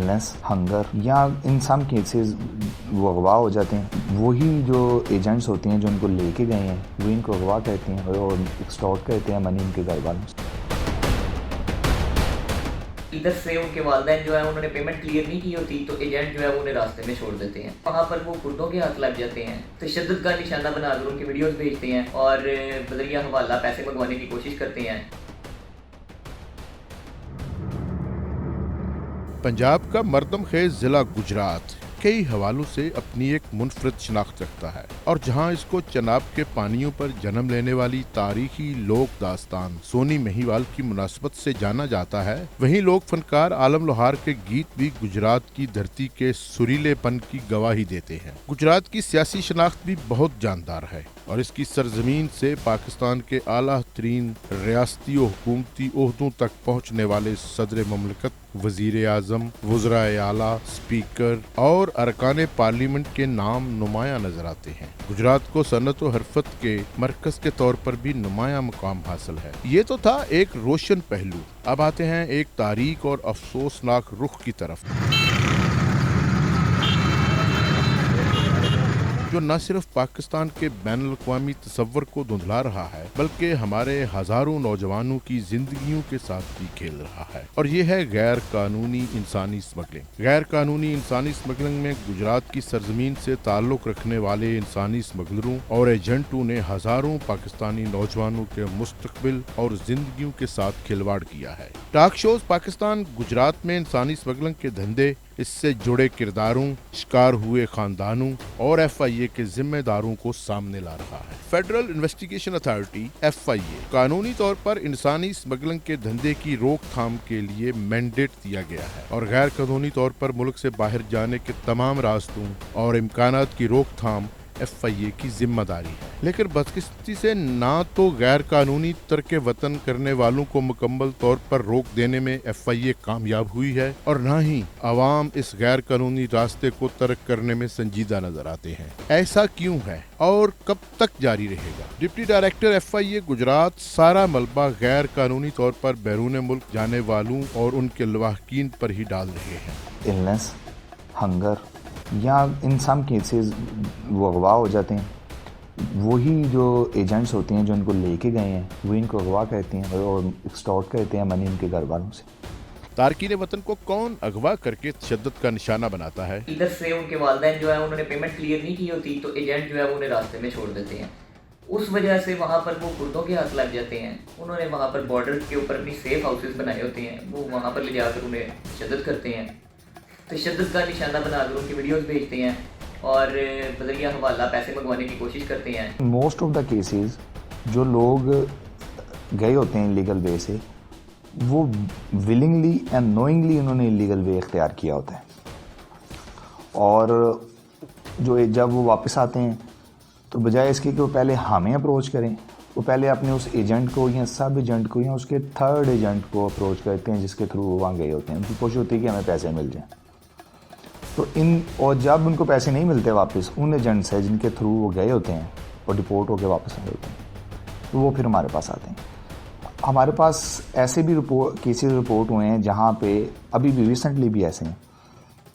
Illness, hunger या इन some cases वो अगवा हो जाते हैं। वही जो एजेंट्स होते हैं जो उनको लेके गए हैं वो इनको अगवा कहते हैं और एक्सटॉर्ट कहते हैं मनी इनके घर वालों से। इधर से उनके वालिदैन जो है उन्होंने पेमेंट क्लियर नहीं की होती तो एजेंट जो है वो उन्हें रास्ते में छोड़ देते हैं। वहाँ पर वो कुर्दों के हाथ लग जाते हैं, तशद्दुद का निशाना बनाकर उनकी वीडियोस भेजते हैं और बदरिया हवाला पैसे मंगवाने की कोशिश करते हैं। पंजाब का मर्दमखेज जिला गुजरात कई हवालों से अपनी एक मुनफरद शनाख्त रखता है और जहां इसको चनाब के पानियों पर जन्म लेने वाली तारीखी लोक दास्तान सोनी महिवाल की मुनासबत से जाना जाता है, वहीं लोक फनकार आलम लोहार के गीत भी गुजरात की धरती के सुरीलेपन की गवाही देते हैं। गुजरात की सियासी शनाख्त भी बहुत जानदार है और इसकी सरजमीन से पाकिस्तान के आला तरीन रियासती और हुकूमती ओहदों तक पहुँचने वाले सदर ममलकत, वजीर आजम, वज़राए आला, स्पीकर और अरकान पार्लियामेंट के नाम नुमाया नजर आते हैं। गुजरात को सनत और हरफत के मरकज के तौर पर भी नुमाया मुकाम हासिल है। ये तो था एक रोशन पहलू। अब आते हैं एक तारीक और अफसोसनाक रुख की तरफ, जो न सिर्फ पाकिस्तान के बैनुल-अक़वामी तसव्वुर को धुंधला रहा है बल्कि हमारे हजारों नौजवानों की जिंदगियों के साथ भी खेल रहा है, और ये है गैर कानूनी इंसानी स्मगलिंग। गैर कानूनी इंसानी स्मगलिंग में गुजरात की सरजमीन से ताल्लुक रखने वाले इंसानी स्मगलरों और एजेंटों ने हजारों पाकिस्तानी नौजवानों के मुस्तकबिल और जिंदगियों के साथ खिलवाड़ किया है। टॉक शोज पाकिस्तान गुजरात में इंसानी स्मगलिंग के धंधे, इससे जुड़े किरदारों, शिकार हुए खानदानों और FIA के जिम्मेदारों को सामने ला रहा है। फेडरल इन्वेस्टिगेशन अथॉरिटी FIA कानूनी तौर पर इंसानी स्मगलिंग के धंधे की रोकथाम के लिए मैंडेट दिया गया है और गैर कानूनी तौर पर मुल्क से बाहर जाने के तमाम रास्तों और इम्कानात की रोकथाम FIA की जिम्मेदारी है। लेकिन बदकिस्मती से ना तो गैर कानूनी तर्क वतन करने वालों को मुकम्मल तौर पर रोक देने में FIA कामयाब हुई है और ना ही अवाम इस गैर कानूनी रास्ते को तर्क करने में संजीदा नजर आते हैं। ऐसा क्यों है और कब तक जारी रहेगा? डिप्टी डायरेक्टर FIA गुजरात सारा मलबा गैर कानूनी तौर पर बैरून मुल्क जाने वालों और उनके लवाहकीन पर ही डाल रहे हैं। इलनेस, हंगर या इन सम केसेस वो अगवा हो जाते हैं। वही जो एजेंट्स होते हैं जो इनको लेके गए हैं वो इनको अगवा कहते हैं और एक्सटॉर्ट कहते हैं मनी इनके घर वालों से। तारकीन वतन को कौन अगवा करके तशद्दुद का निशाना बनाता है? इधर से उनके वालिदैन जो है उन्होंने पेमेंट क्लियर नहीं की होती तो एजेंट जो है वो उन्हें रास्ते में छोड़ देते हैं। उस वजह से वहाँ पर वो कुर्दों के हाथ लग जाते हैं। उन्होंने वहाँ पर बॉर्डर के ऊपर अपनी सेफ हाउसेस बनाए होते हैं, वो वहाँ पर ले जाकर उन्हें तशद्दुद करते हैं, तशद्दुद का निशाना बनाकर उनकी वीडियोस भेजते हैं और बदरिया हवाला पैसे मंगवाने की कोशिश करते हैं। मोस्ट ऑफ द केसेस जो लोग गए होते हैं इलीगल वे से, वो विलिंगली एंड नोइंगली उन्होंने इलीगल वे इख्तियार किया होता है और जो जब वो वापस आते हैं तो बजाय इसके कि वो पहले हमें अप्रोच करें, वो पहले अपने उस एजेंट को या सब एजेंट को या उसके थर्ड एजेंट को अप्रोच करते हैं जिसके थ्रू वो वहाँ गए होते हैं। उनकी कोशिश होती है कि हमें पैसे मिल जाएं। तो और जब उनको पैसे नहीं मिलते वापस, उन एजेंट से जिनके थ्रू वो गए होते हैं और डिपोर्ट होकर वापस आए होते हैं, तो वो फिर हमारे पास आते हैं। हमारे पास ऐसे भी केसेस रिपोर्ट हुए हैं जहाँ पे अभी भी रिसेंटली भी ऐसे हैं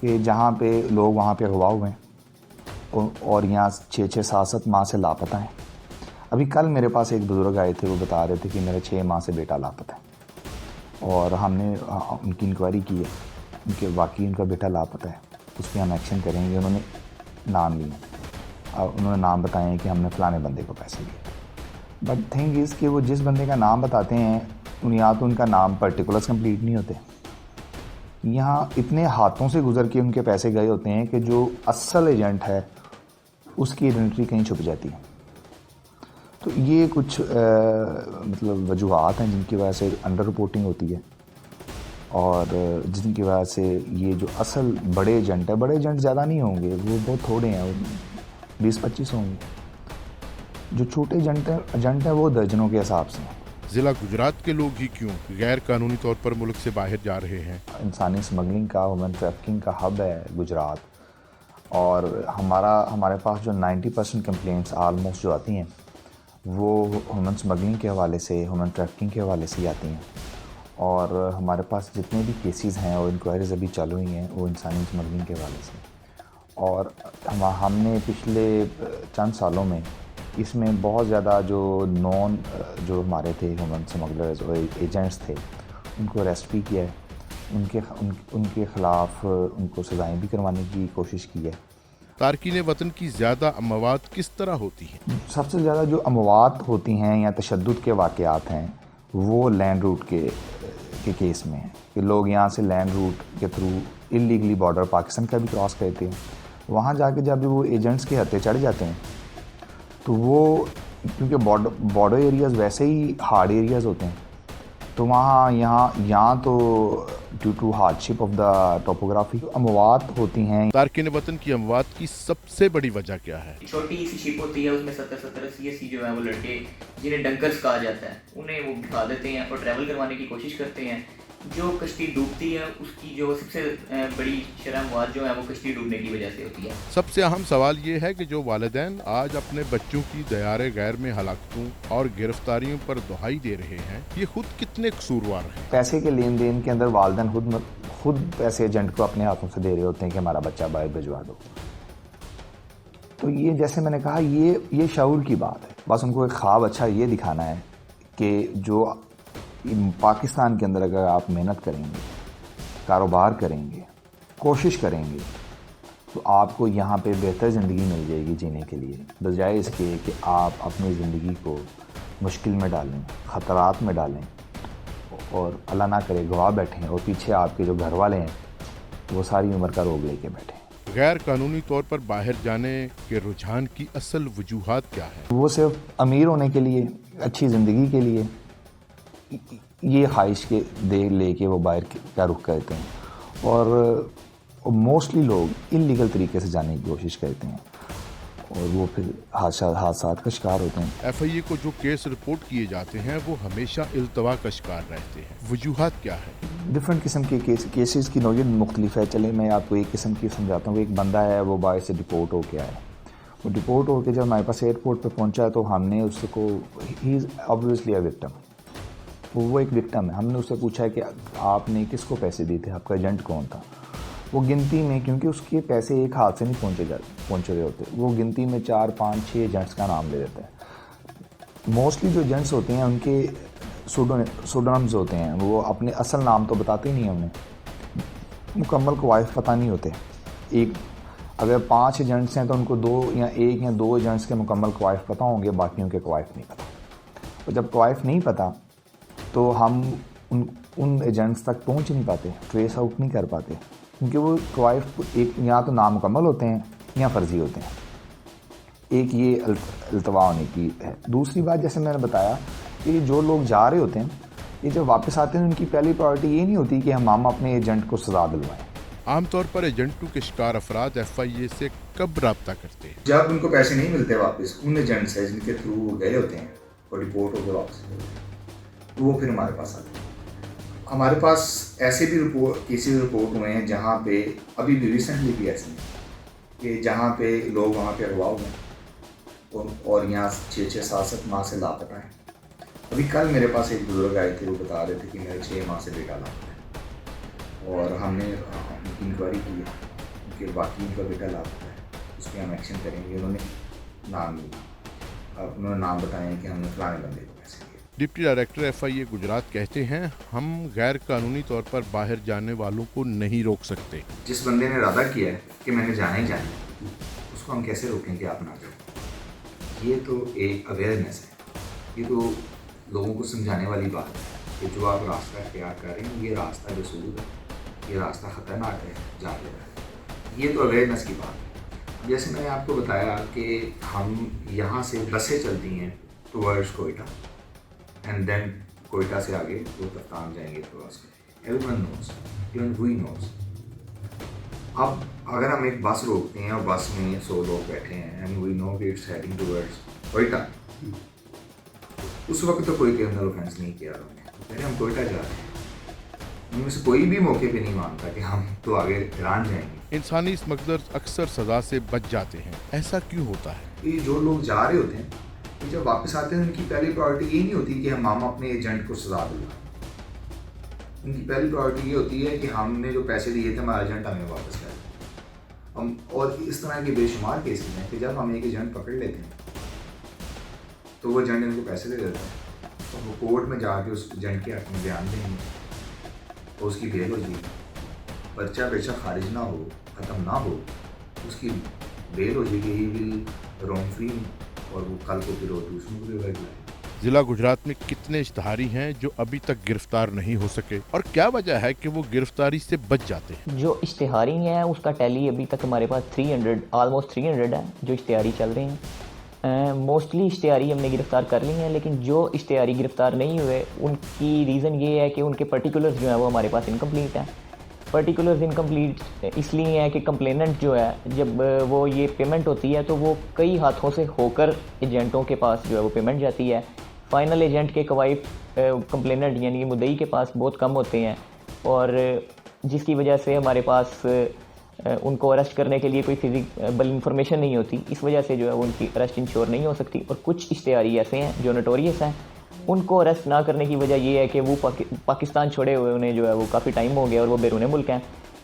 कि जहाँ पे लोग वहाँ पे अगवा हुए हैं और यहाँ 6-6, 7-7 माह से लापता हैं। अभी कल मेरे पास एक बुज़ुर्ग आए थे, वो बता रहे थे कि मेरे 6 माह से बेटा लापता है और हमने उनकी इंक्वायरी की है, उनके वाकई उनका बेटा लापता है, उस पर हम एक्शन करेंगे। उन्होंने नाम लिए और उन्होंने नाम बताए हैं कि हमने फ़लाने बंदे को पैसे दिए। बट थिंग इज़ कि वो जिस बंदे का नाम बताते हैं या तो उनका नाम पर्टिकुलर्स कंप्लीट नहीं होते, यहाँ इतने हाथों से गुजर के उनके पैसे गए होते हैं कि जो असल एजेंट है उसकी आइडेंटिटी कहीं छुप जाती है। तो ये कुछ मतलब वजूहात हैं जिनकी वजह से अंडर रिपोर्टिंग होती है और जिनकी वजह से ये जो असल बड़े एजेंट है, बड़े एजेंट ज़्यादा नहीं होंगे, वो बहुत थोड़े हैं, 20-25 होंगे। जो छोटे एजेंट हैं वो दर्जनों के हिसाब से हैं। जिला गुजरात के लोग ही क्यों गैर कानूनी तौर पर मुल्क से बाहर जा रहे हैं? इंसानी स्मगलिंग का, ह्यूमन ट्रैफिकिंग का हब है गुजरात और हमारे पास जो 90% कंप्लेंट्स आलमोस्ट जो आती हैं वो ह्यूमन स्मगलिंग के हवाले से, ह्यूमन ट्रैफिकिंग के हवाले से ही आती हैं और हमारे पास जितने भी केसेस हैं और इंक्वायरीज अभी चालू हुई हैं वो इंसानी स्मगलिंग के हवाले से। और हमने पिछले चंद सालों में इसमें बहुत ज़्यादा जो हमारे थे ह्यूमन स्मगलर्स और एजेंट्स थे उनको अरेस्ट भी किया है, उनके ख़िलाफ़ उनको सज़ाएँ भी करवाने की कोशिश की है। तारकीन वतन की ज़्यादा अमवात किस तरह होती हैं? सबसे ज़्यादा जो अमवात होती हैं या तशद्दुद के वाक़यात हैं वो लैंड रूट के केस में है कि लोग यहाँ से लैंड रूट के थ्रू इलीगली बॉर्डर पाकिस्तान का भी क्रॉस करते हैं। वहाँ जाके जब वो एजेंट्स के हत्थे चढ़ जाते हैं तो वो, क्योंकि बॉर्डर एरियाज़ वैसे ही हार्ड एरियाज़ होते हैं, तो वहाँ यहाँ तो due to hardship of the topography अमवात होती हैं। तारकीन वतन की अमवात की सबसे बड़ी वजह क्या है? छोटी सी शिप होती है, उसमें 70-80 जो है वो लड़के जिन्हें डंकर्स कहा जाता है उन्हें वो बिठा देते हैं और ट्रैवल करवाने की कोशिश करते हैं। जो कश्ती डूबती है उसकी जो सबसे बड़ी शर्म जो है वो कश्ती डूबने की वजह से होती है। सबसे अहम सवाल ये है कि जो वालिदैन आज अपने बच्चों की दयारे गैर में हलाकतों और गिरफ्तारियों पर दुहाई दे रहे हैं, ये खुद कितने कसूरवार हैं? पैसे के लेन देन के अंदर वालिदैन खुद पैसे एजेंट को अपने हाथों से दे रहे होते हैं कि हमारा बच्चा बाहर भिजवा दो। तो ये, जैसे मैंने कहा, ये शऊर की बात है। बस उनको एक ख्वाब अच्छा ये दिखाना है कि जो पाकिस्तान के अंदर अगर आप मेहनत करेंगे, कारोबार करेंगे, कोशिश करेंगे, तो आपको यहाँ पे बेहतर ज़िंदगी मिल जाएगी जीने के लिए, बजाय इसके कि आप अपनी ज़िंदगी को मुश्किल में डालें, ख़तरात में डालें और अल्लाह ना करे गवाह बैठें और पीछे आपके जो घर वाले हैं वो सारी उम्र का रोग लेके बैठें। गैर कानूनी तौर पर बाहर जाने के रुझान की असल वजूहात क्या है? वो सिर्फ अमीर होने के लिए, अच्छी ज़िंदगी के लिए ये ख्वाहिश के लेके वो बाहर का रुख करते हैं और मोस्टली लोग इल्लीगल तरीके से जाने की कोशिश करते हैं और वो फिर हादसात का शिकार होते हैं। FIA को जो केस रिपोर्ट किए जाते हैं वो हमेशा इल्तवा का शिकार रहते हैं, वजूहात क्या है? डिफरेंट किस्म के केसेस की नौयत मुख्तलिफ है। चले मैं आपको एक किस्म की समझाता हूँ। एक बंदा है, वो बाहर से डिपोर्ट होके आया, वो डिपोर्ट होकर जब हमारे पास एयरपोर्ट पर पहुँचा तो हमने उसको, he is obviously a victim, वो एक विक्टिम है। हमने उससे पूछा है कि आपने किसको पैसे दिए थे, आपका एजेंट कौन था। वो गिनती में, क्योंकि उसके पैसे एक हाथ से नहीं पहुँच रहे होते, वो गिनती में 4, 5, 6 एजेंट्स का नाम ले देता है। मोस्टली जो एजेंट्स होते हैं उनके सूडोनिम्स होते हैं, वो अपने असल नाम तो बताते ही नहीं हैं, उन्हें मुकम्मल कवायफ पता नहीं होते। अगर 5 एजेंट्स हैं तो उनको 1 या 2 एजेंट्स के मुकम्मल कवायफ पता होंगे, बाकियों के कवायफ नहीं पता। और जब कवायफ नहीं पता तो हम उन एजेंट्स तक पहुंच नहीं पाते, ट्रेस आउट नहीं कर पाते, क्योंकि वो कवायफ एक या तो नामुकम्मल होते हैं या फ़र्ज़ी होते हैं। एक ये अल्तवा होने की है। दूसरी बात, जैसे मैंने बताया कि जो लोग जा रहे होते हैं, ये जब वापस आते हैं उनकी पहली प्रायोरिटी ये नहीं होती कि हम अपने एजेंट को सज़ा दिलवाएं। आमतौर पर एजेंटों के शिकार अफराद FIA से कब रब्ता करते हैं? जब उनको पैसे नहीं मिलते वापस, उन एजेंट से जिनके थ्रू वो गए होते हैं और रिपोर्ट होकर वापस तो वो फिर हमारे पास आते हैं। हमारे पास ऐसे भी केसेस रिपोर्ट हुए हैं जहाँ पे अभी भी रिसेंटली भी ऐसे कि जहाँ पे लोग वहाँ पे अगवा हुए और यहाँ 6-6, 7-7 माह से लापता है। अभी कल मेरे पास एक बुजुर्ग आए थे, वो बता रहे थे कि मेरे 6 माह से बेटा लापता है और हमने उनकी इंक्वायरी की है, उनके बाकी उनका बेटा लापता है, उस पर हम एक्शन करेंगे। उन्होंने नाम बताया कि हमने फलाने बंदे को पैसे दिए। डिप्टी डायरेक्टर FIA गुजरात कहते हैं, हम गैर कानूनी तौर पर बाहर जाने वालों को नहीं रोक सकते। जिस बंदे ने इरादा किया है कि मैंने जाना ही जाना है, उसको हम कैसे रोकें कि आप ना जाओ? ये तो एक अवेयरनेस है, ये तो लोगों को समझाने वाली बात है कि जो आप रास्ता इख्तियार कर रहे हैं, ये रास्ता बेसूद है, ये रास्ता ख़तरनाक है, जानलेवा है। ये तो अवेयरनेस की बात है। जैसे मैंने आपको बताया कि हम यहाँ से बसें चलती हैं towards Quetta and then Quetta से आगे वो तफ्तान जाएंगे cross. Everyone knows, even we knows. अब अगर हम एक बस रोकते हैं और बस में 100 लोग बैठे हैं एंड वी नो कि इट्स हेडिंग टुवर्ड्स कोयटा, उस वक्त तो कोई क्रिमिनल ऑफेंस नहीं किया उन्होंने, पहले हम कोयटा जा रहे हैं। उनमें से कोई भी मौके पे नहीं मानता कि हम तो आगे ईरान जाएंगे। इंसानी स्मगलर्स अक्सर सजा से बच जाते हैं, ऐसा क्यों होता है? ये जो लोग जा रहे होते हैं, जब वापस आते हैं उनकी पहली प्रायोरिटी ये नहीं होती कि हम अपने एजेंट को सजा दिलवाएं। उनकी पहली प्रायोरिटी ये होती है कि हमने जो पैसे दिए थे हमारा एजेंट हमें वापस कर दे। हम और इस तरह के बेशुमार केसेस हैं कि जब हम एक एजेंट पकड़ लेते हैं तो वो एजेंट इनको पैसे दे देता है, तो वो कोर्ट में जाके उस एजेंट के हक में बयान देंगे तो उसकी बेल हो जाएगी, पर्चा पेशा खारिज ना हो, ख़त्म ना हो, उसकी बेल हो जाएगी, ही विल रोम फ्री, और वो कल को फिर वो दूसरों को भी वर्क लाए। जिला गुजरात में कितने इश्तहारी हैं जो अभी तक गिरफ्तार नहीं हो सके और क्या वजह है कि वो गिरफ्तारी से बच जाते हैं? जो इश्तिहारी हैं उसका टैली अभी तक हमारे पास 300 ऑलमोस्ट 300 है जो इश्तिहारी चल रहे हैं। मोस्टली इश्तिहारी हमने गिरफ़्तार कर ली हैं, लेकिन जो इश्तिहारी गिरफ़्तार नहीं हुए उनकी रीज़न ये है कि उनके पर्टिकुलर्स जो हैं वो हमारे पास इनकम्प्लीट हैं। पर्टिकुलर्स इनकम्प्लीट इसलिए है कि कंप्लेनेंट जो है जब वो ये पेमेंट होती है तो वो कई हाथों से होकर एजेंटों के पास जो है वो पेमेंट जाती है। फाइनल एजेंट के कवाइफ कंप्लेनेंट यानी कि मुद्दई के पास बहुत कम होते हैं, और जिसकी वजह से हमारे पास उनको अरेस्ट करने के लिए कोई फिजिकल इंफॉर्मेशन नहीं होती। इस वजह से जो है वो उनकी अरेस्ट इंश्योर नहीं हो सकती। और कुछ इश्तिहारी ऐसे हैं जो नोटोरियस हैं, उनको अरेस्ट ना करने की वजह ये है कि वो पाकिस्तान छोड़े हुए उन्हें जो है वो काफ़ी टाइम हो गया और वो बैरून मुल्क हैं,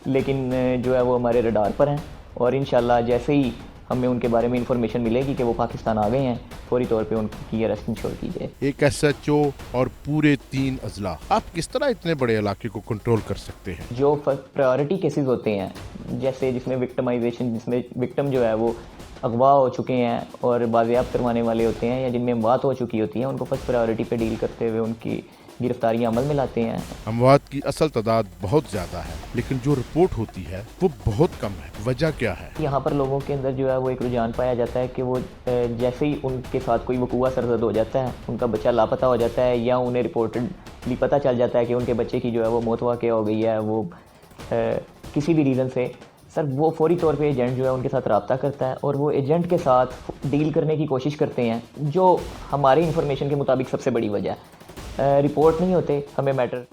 लेकिन जो है वो हमारे रडार पर हैं। और इंशाल्लाह जैसे ही हमें उनके बारे में इंफॉर्मेशन मिलेगी कि वो पाकिस्तान आ गए हैं, फौरी तौर पे उनकी अरेस्ट इंश्योर की जाए। एक SHO और पूरे 3 अजला, आप किस तरह इतने बड़े इलाके को कंट्रोल कर सकते हैं? जो प्रायोरिटी केसेस होते हैं, जैसे जिसमें विक्टिमाइजेशन, जिसमें विक्टिम जो है वो अगवा हो चुके हैं और बाज़ियाब करवाने वाले होते हैं, या जिनमें अमवात हो चुकी होती हैं, उनको फर्स्ट प्रायोरिटी पे डील करते हुए उनकी गिरफ्तारियां अमल में लाते हैं। अमवात की असल तादाद बहुत ज़्यादा है, लेकिन जो रिपोर्ट होती है वो बहुत कम है। वजह क्या है? यहाँ पर लोगों के अंदर जो है वो एक रुझान पाया जाता है कि वो जैसे ही उनके साथ कोई वकूआ सरजद हो जाता है, उनका बच्चा लापता हो जाता है, या उन्हें रिपोर्टेडली पता चल जाता है कि उनके बच्चे की जो है वो मौत वाक़या हो गई है, वो किसी भी रीज़न से, सर वो फौरी तौर पे एजेंट जो है उनके साथ रब्ता करता है और वो एजेंट के साथ डील करने की कोशिश करते हैं, जो हमारी इन्फॉर्मेशन के मुताबिक सबसे बड़ी वजह है। रिपोर्ट नहीं होते, हमें मैटर